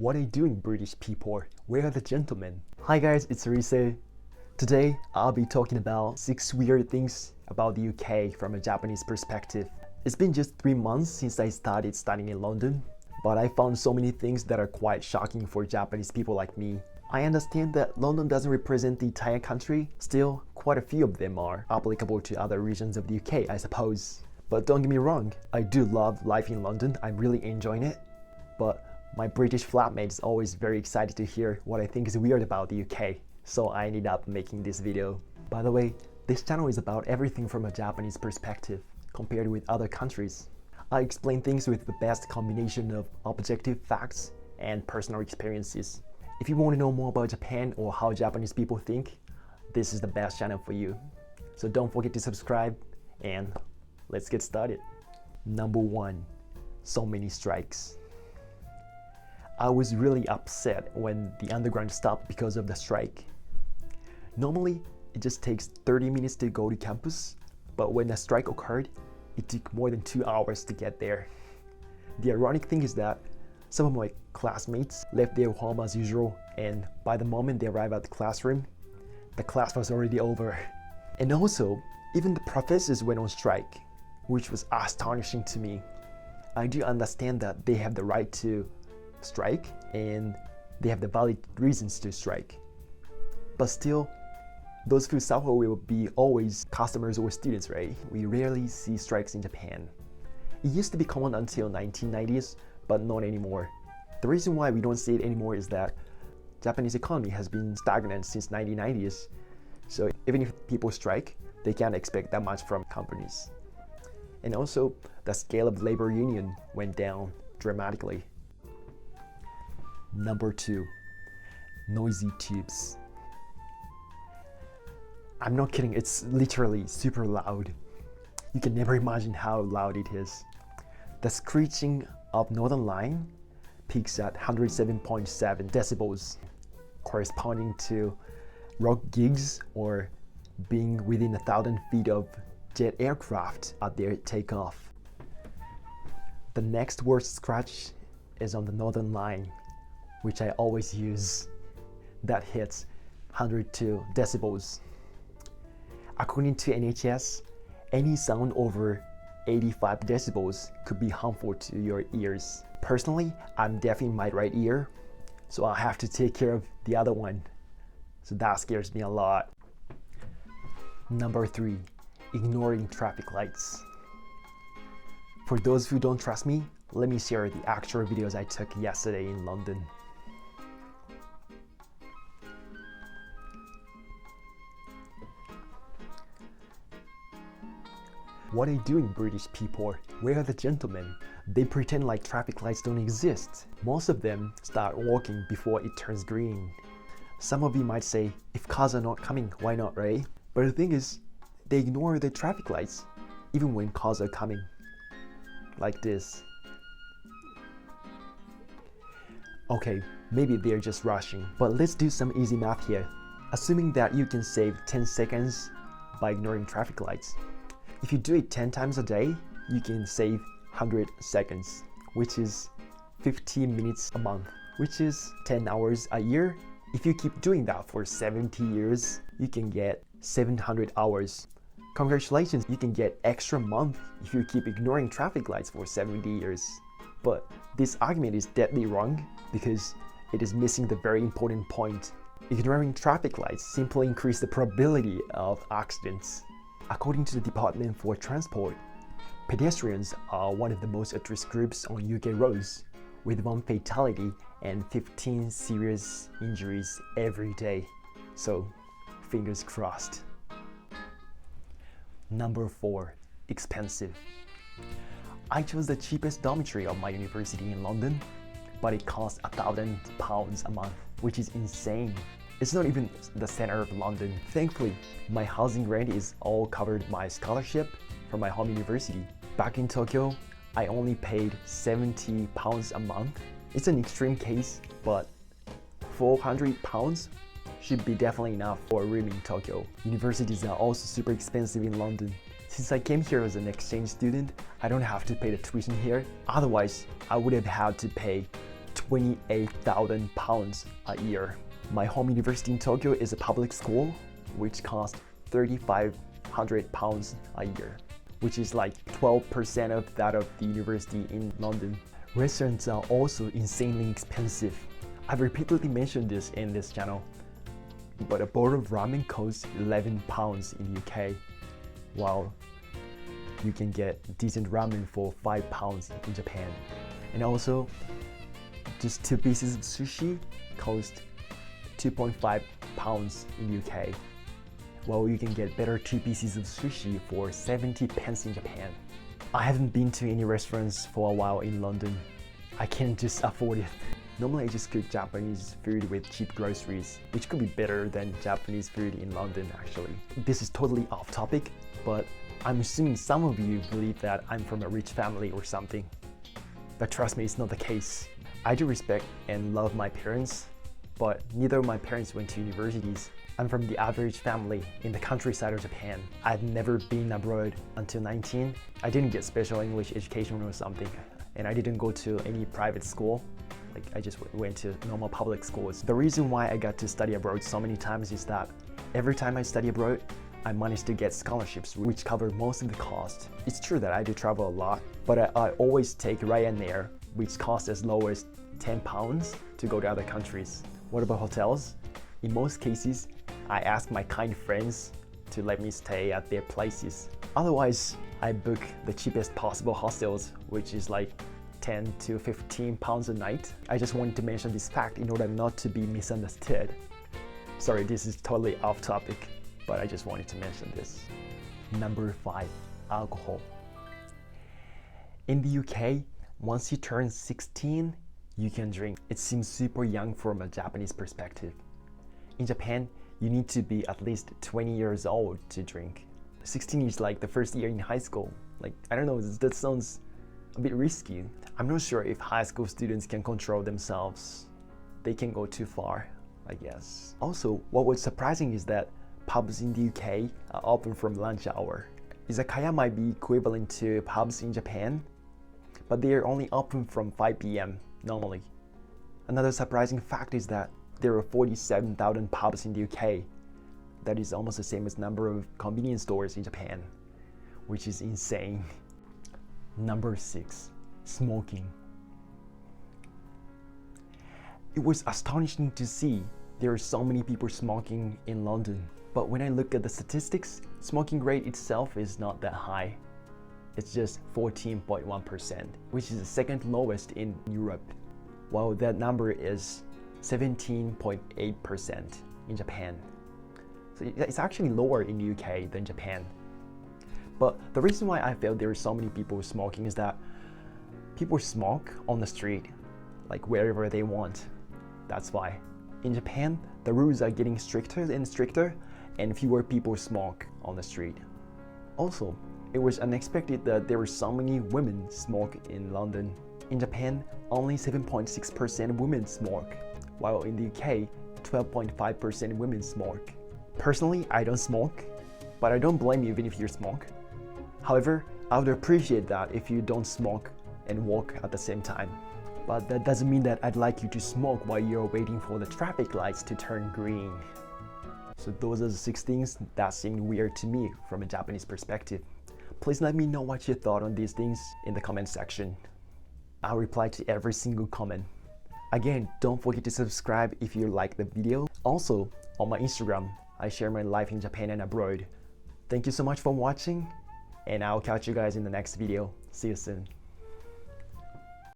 What are you doing, British people? Where are the gentlemen? Hi guys, it's Arise. Today, I'll be talking about 6 weird things about the UK from a Japanese perspective. It's been just 3 months since I started studying in London, but I found so many things that are quite shocking for Japanese people like me. I understand that London doesn't represent the entire country, still quite a few of them are applicable to other regions of the UK, I suppose. But don't get me wrong, I do love life in London, I'm really enjoying it. But my British flatmate is always very excited to hear what I think is weird about the UK, so I ended up making this video. By the way, this channel is about everything from a Japanese perspective, compared with other countries. I explain things with the best combination of objective facts and personal experiences. If you want to know more about Japan or how Japanese people think, this is the best channel for you. So don't forget to subscribe, and let's get started. Number 1. So many strikes. I was really upset when the underground stopped because of the strike. Normally, it just takes 30 minutes to go to campus, but when the strike occurred, it took more than 2 hours to get there. The ironic thing is that some of my classmates left their home as usual, and by the moment they arrived at the classroom, the class was already over. And also, even the professors went on strike, which was astonishing to me. I do understand that they have the right to strike and they have the valid reasons to strike. But still, those who suffer will be always customers or students, right? We rarely see strikes in Japan. It used to be common until 1990s, but not anymore. The reason why we don't see it anymore is that Japanese economy has been stagnant since 1990s. So even if people strike, they can't expect that much from companies. And also, the scale of labor union went down dramatically. Number 2. Noisy tubes. I'm not kidding, it's literally super loud. You can never imagine how loud it is. The screeching of Northern Line peaks at 107.7 decibels, corresponding to rock gigs or being within 1,000 feet of jet aircraft at their takeoff. The next worst scratch is on the Northern Line, which I always use. That hits 102 decibels. According to NHS, any sound over 85 decibels could be harmful to your ears. Personally, I'm deaf in my right ear, so I'll have to take care of the other one. So that scares me a lot. Number 3. Ignoring traffic lights. For those who don't trust me, let me share the actual videos I took yesterday in London. What are you doing, British people? Where are the gentlemen? They pretend like traffic lights don't exist. Most of them start walking before it turns green. Some of you might say, if cars are not coming, why not, right? But the thing is, they ignore the traffic lights, even when cars are coming. Like this. Okay, maybe they're just rushing, but let's do some easy math here. Assuming that you can save 10 seconds by ignoring traffic lights. If you do it 10 times a day, you can save 100 seconds, which is 15 minutes a month, which is 10 hours a year. If you keep doing that for 70 years, you can get 700 hours. Congratulations, you can get extra month if you keep ignoring traffic lights for 70 years. But this argument is deadly wrong because it is missing the very important point. Ignoring traffic lights simply increases the probability of accidents. According to the Department for Transport, pedestrians are one of the most at-risk groups on UK roads, with 1 fatality and 15 serious injuries every day. So, fingers crossed. Number 4. Expensive. I chose the cheapest dormitory of my university in London, but it costs £1,000 a month, which is insane. It's not even the center of London. Thankfully, my housing rent is all covered by scholarship from my home university. Back in Tokyo, I only paid £70 a month. It's an extreme case, but £400 should be definitely enough for a room in Tokyo. Universities are also super expensive in London. Since I came here as an exchange student, I don't have to pay the tuition here. Otherwise, I would have had to pay 28,000 pounds a year. My home university in Tokyo is a public school, which costs 3,500 pounds a year, which is like 12% of that of the university in London. Restaurants are also insanely expensive. I've repeatedly mentioned this in this channel, but a bowl of ramen costs 11 pounds in the UK, while you can get decent ramen for 5 pounds in Japan. And also, just 2 pieces of sushi cost 2.5 pounds in the UK, while you can get better 2 pieces of sushi for 70 pence in Japan. I haven't been to any restaurants for a while in London. I can't just afford it. Normally I just cook Japanese food with cheap groceries, which could be better than Japanese food in London actually. This is totally off topic, but I'm assuming some of you believe that I'm from a rich family or something. But trust me, it's not the case. I do respect and love my parents, but neither of my parents went to universities. I'm from the average family in the countryside of Japan. I've never been abroad until 19. I didn't get special English education or something, and I didn't go to any private school. Like, I just went to normal public schools. The reason why I got to study abroad so many times is that every time I study abroad, I managed to get scholarships which cover most of the cost. It's true that I do travel a lot, but I always take Ryanair, which costs as low as 10 pounds to go to other countries. What about hotels? In most cases, I ask my kind friends to let me stay at their places. Otherwise, I book the cheapest possible hostels, which is like 10 to 15 pounds a night. I just wanted to mention this fact in order not to be misunderstood. Sorry, this is totally off topic, but I just wanted to mention this. Number 5, alcohol. In the UK, once you turn 16, you can drink. It seems super young from a Japanese perspective. In Japan, you need to be at least 20 years old to drink. 16 is like the first year in high school. Like, I don't know, that sounds a bit risky. I'm not sure if high school students can control themselves. They can go too far, I guess. Also, what was surprising is that pubs in the UK are open from lunch hour. Izakaya might be equivalent to pubs in Japan, but they are only open from 5 p.m. normally. Another surprising fact is that there are 47,000 pubs in the UK. That is almost the same as number of convenience stores in Japan, which is insane. Number 6, smoking. It was astonishing to see there are so many people smoking in London. But when I look at the statistics, smoking rate itself is not that high. It's just 14.1%, which is the second lowest in Europe, while that number is 17.8% in Japan. So it's actually lower in the UK than Japan. But the reason why I felt there are so many people smoking is that people smoke on the street, like wherever they want. That's why. In Japan, the rules are getting stricter and stricter, and fewer people smoke on the street. Also, it was unexpected that there were so many women smoke in London. In Japan, only 7.6% of women smoke, while in the UK, 12.5% of women smoke. Personally, I don't smoke, but I don't blame you even if you smoke. However, I would appreciate that if you don't smoke and walk at the same time. But that doesn't mean that I'd like you to smoke while you're waiting for the traffic lights to turn green. So those are the 6 things that seemed weird to me from a Japanese perspective. Please let me know what you thought on these things in the comment section. I'll reply to every single comment. Again, don't forget to subscribe if you like the video. Also, on my Instagram, I share my life in Japan and abroad. Thank you so much for watching, and I'll catch you guys in the next video. See you soon.